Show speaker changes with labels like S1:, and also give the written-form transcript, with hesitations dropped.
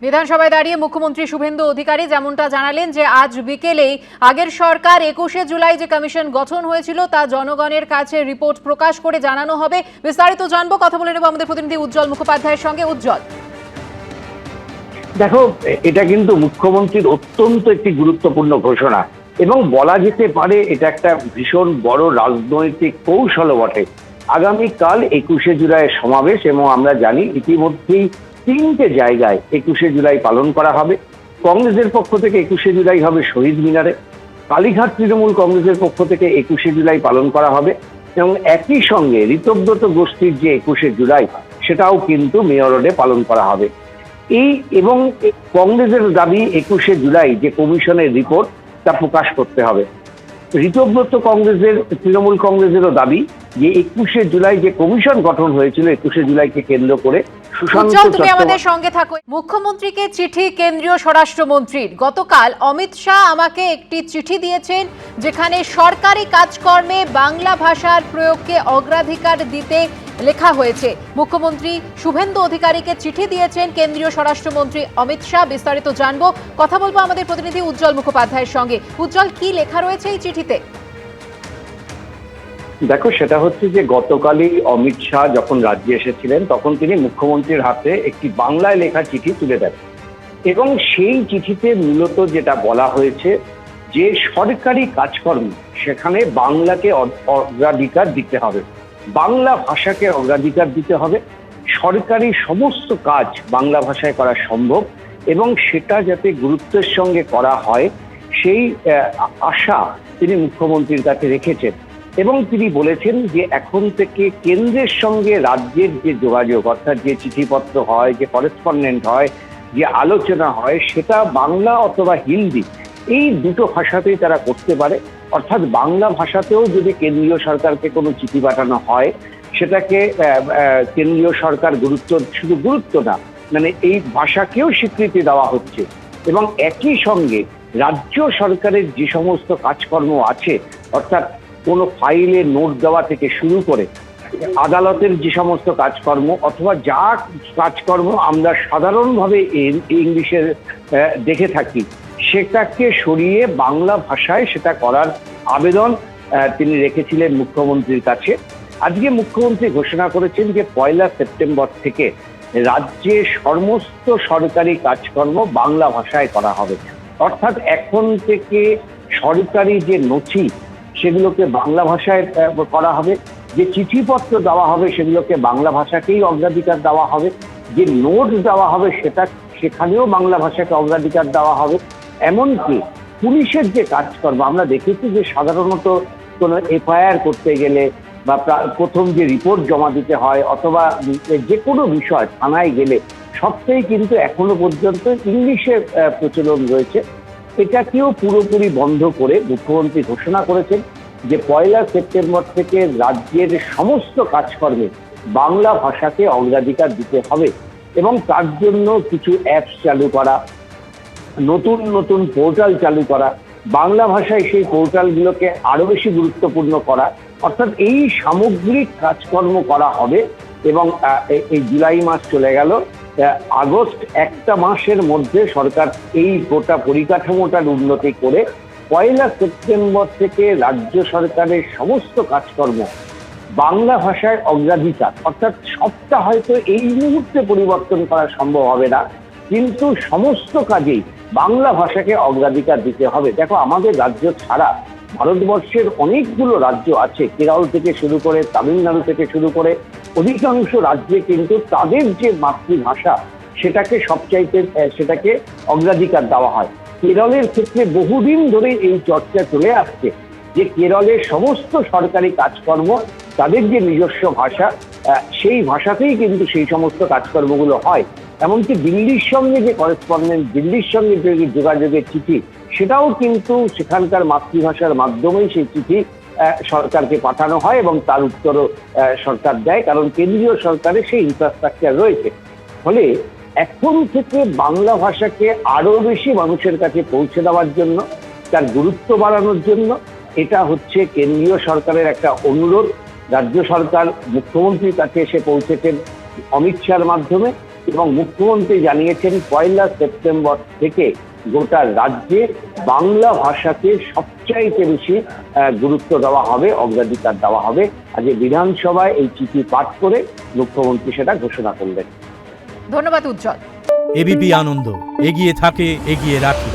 S1: বিধানসভায় দাঁড়িয়ে মুখ্যমন্ত্রী শুভেন্দু অধিকারী যেমনটা জানালেন যে আজ বিকেলেই আগের সরকার 21শে জুলাই যে কমিশন গঠন হয়েছিল তা জনগণের কাছে রিপোর্ট প্রকাশ করে জানানো হবে। বিস্তারিত জানবো, কথা বলে নেব আমাদের প্রতিনিধি উজ্জ্বল মুখোপাধ্যায়ের সঙ্গে। উজ্জ্বল,
S2: দেখো, এটা কিন্তু মুখ্যমন্ত্রীর অত্যন্ত একটি গুরুত্বপূর্ণ ঘোষণা এবং বলা যেতে পারে এটা একটা ভীষণ বড় রাজনৈতিক কৌশলও বটে। আগামীকাল 21শে জুলাই সমাবেশ এবং আমরা জানি ইতিমধ্যেই 3টে জায়গায় 21শে জুলাই পালন করা হবে। কংগ্রেসের পক্ষ থেকে 21শে জুলাই হবে শহীদ মিনারে, কালীঘাট তৃণমূল কংগ্রেসের পক্ষ থেকে 21শে জুলাই পালন করা হবে এবং একই সঙ্গে ঋতব্রত গোষ্ঠীর যে 21শে জুলাই সেটাও কিন্তু মেয়র রোডে পালন করা হবে। এই এবং কংগ্রেসের দাবি 21শে জুলাই যে কমিশনের রিপোর্ট তা প্রকাশ করতে হবে। ঋতব্রত কংগ্রেসের, তৃণমূল কংগ্রেসেরও দাবি যে 21শে জুলাই যে কমিশন গঠন হয়েছিল 21শে জুলাইকে কেন্দ্র করে
S1: তুমি আমাদের সঙ্গে থাকো। মুখ্যমন্ত্রীকে চিঠি কেন্দ্রীয় স্বরাষ্ট্রমন্ত্রীর। গতকাল অমিত শাহ আমাকে একটি চিঠি দিয়েছেন যেখানে সরকারি কাজকর্মে বাংলা ভাষার প্রয়োগকে অগ্রাধিকার দিতে লেখা হয়েছে। মুখ্যমন্ত্রী শুভেন্দু অধিকারীকে চিঠি দিয়েছেন কেন্দ্রীয় স্বরাষ্ট্রমন্ত্রী অমিত শাহ। বিস্তারিত জানবো, কথা বলবো আমাদের প্রতিনিধি উজ্জ্বল মুখোপাধ্যায়ের সঙ্গে। উজ্জ্বল, কি লেখা রয়েছে এই চিঠিতে?
S2: দেখো, সেটা হচ্ছে যে গতকালই অমিত শাহ যখন রাজ্যে এসেছিলেন তখন তিনি মুখ্যমন্ত্রীর হাতে একটি বাংলায় লেখা চিঠি তুলে দেন এবং সেই চিঠিতে মূলত যেটা বলা হয়েছে যে সরকারি কাজকর্ম সেখানে বাংলাকে অগ্রাধিকার দিতে হবে, বাংলা ভাষাকে অগ্রাধিকার দিতে হবে, সরকারি সমস্ত কাজ বাংলা ভাষায় করা সম্ভব এবং সেটা যাতে গুরুত্বের সঙ্গে করা হয় সেই আশা তিনি মুখ্যমন্ত্রীর কাছে রেখেছেন। এবং তিনি বলেছেন যে এখন থেকে কেন্দ্রের সঙ্গে রাজ্যের যে যোগাযোগ, অর্থাৎ যে চিঠিপত্র হয়, যে করেসপন্ডেন্ট হয়, যে আলোচনা হয়, সেটা বাংলা অথবা হিন্দি এই দুটো ভাষাতেই তারা করতে পারে। অর্থাৎ বাংলা ভাষাতেও যদি কেন্দ্রীয় সরকারকে কোনো চিঠি পাঠানো হয় সেটাকে কেন্দ্রীয় সরকার শুধু গুরুত্ব না, মানে এই ভাষাকেও স্বীকৃতি দেওয়া হচ্ছে এবং একই সঙ্গে রাজ্য সরকারের যে সমস্ত কাজকর্ম আছে, অর্থাৎ কোনো ফাইলে নোট দেওয়া থেকে শুরু করে আদালতের যে সমস্ত কাজকর্ম অথবা যা কাজকর্ম আমরা সাধারণভাবে ইংলিশে দেখে থাকি সেটাকে সরিয়ে বাংলা ভাষায় সেটা করার আবেদন তিনি রেখেছিলেন মুখ্যমন্ত্রীর কাছে। আজকে মুখ্যমন্ত্রী ঘোষণা করেছেন যে 1 সেপ্টেম্বর থেকে রাজ্যে সমস্ত সরকারি কাজকর্ম বাংলা ভাষায় করা হবে। অর্থাৎ এখন থেকে সরকারি যে নথি সেগুলোকে বাংলা ভাষায় করা হবে, যে চিঠিপত্র দেওয়া হবে সেগুলোকে বাংলা ভাষাকেই অগ্রাধিকার দেওয়া হবে, যে নোট দেওয়া হবে সেখানেও বাংলা ভাষাকে অগ্রাধিকার দেওয়া হবে। এমনকি পুলিশের যে কাজকর্ম আমরা দেখেছি যে সাধারণত কোনো এফআইআর করতে গেলে বা প্রথম যে রিপোর্ট জমা দিতে হয় অথবা যে কোনো বিষয় থানায় গেলে সবটাই কিন্তু এখনো পর্যন্ত ইংলিশের প্রচলন রয়েছে। এটাকেও পুরোপুরি বন্ধ করে মুখ্যমন্ত্রী ঘোষণা করেছেন যে 1 সেপ্টেম্বর থেকে রাজ্যের সমস্ত কাজকর্মে বাংলা ভাষাকে অগ্রাধিকার দিতে হবে এবং তার জন্য কিছু অ্যাপস চালু করা, নতুন নতুন পোর্টাল চালু করা, বাংলা ভাষায় সেই পোর্টালগুলোকে আরো বেশি গুরুত্বপূর্ণ করা, অর্থাৎ এই সামগ্রিক কাজকর্ম করা হবে। এবং এই জুলাই মাস চলে গেল, আগস্ট একটা মাসের মধ্যে সরকার এই গোটা পরিকাঠামোটার উন্নতি করে 1 সেপ্টেম্বর থেকে রাজ্য সরকারের সমস্ত কাজকর্ম বাংলা ভাষায় অগ্রাধিকার, অর্থাৎ সবটা হয়তো এই মুহূর্তে পরিবর্তন করা সম্ভব হবে না কিন্তু সমস্ত কাজেই বাংলা ভাষাকে অগ্রাধিকার দিতে হবে। দেখো, আমাদের রাজ্য ছাড়া ভারতবর্ষের অনেকগুলো রাজ্য আছে, কেরল থেকে শুরু করে তামিলনাড়ু থেকে শুরু করে অধিকাংশ রাজ্যে কিন্তু তাদের যে মাতৃভাষা সেটাকে অগ্রাধিকার দেওয়া হয়। কেরলের ক্ষেত্রে বহুদিন ধরে এই চর্চা চলে আসছে যে কেরলের সমস্ত সরকারি কাজকর্ম তাদের যে নিজস্ব ভাষা সেই ভাষাতেই কিন্তু সেই সমস্ত কাজকর্মগুলো হয়। এমনকি দিল্লির সঙ্গে যে করেসপন্ডেন্ট, দিল্লির সঙ্গে যে যোগাযোগের চিঠি সেটাও কিন্তু সেখানকার মাতৃভাষার মাধ্যমেই সেই চিঠি সরকারকে পাঠানো হয় এবং তার উত্তরও সরকার দেয়, কারণ কেন্দ্রীয় সরকারের সেই ইনফ্রাস্ট্রাকচার রয়েছে। ফলে এখন থেকে বাংলা ভাষাকে আরো বেশি মানুষের কাছে পৌঁছে দেওয়ার জন্য, তার গুরুত্ব বাড়ানোর জন্য এটা হচ্ছে কেন্দ্রীয় সরকারের একটা অনুরোধ। রাজ্য সরকার মুখ্যমন্ত্রীর কাছে এসে পৌঁছেছেন অমিত শাহর মাধ্যমে এবং মুখ্যমন্ত্রী জানিয়েছেন 1 সেপ্টেম্বর থেকে গোটা রাজ্যে বাংলা ভাষাকে সবচাইতে বেশি গুরুত্ব দেওয়া হবে, অগ্রাধিকার দেওয়া হবে। আজকে বিধানসভায় এই চিঠি পাঠ করে মুখ্যমন্ত্রী সেটা ঘোষণা করলেন।
S1: ধন্যবাদ উজ্জ্বল।
S3: এবিপি আনন্দ, এগিয়ে থাকে, এগিয়ে রাখে।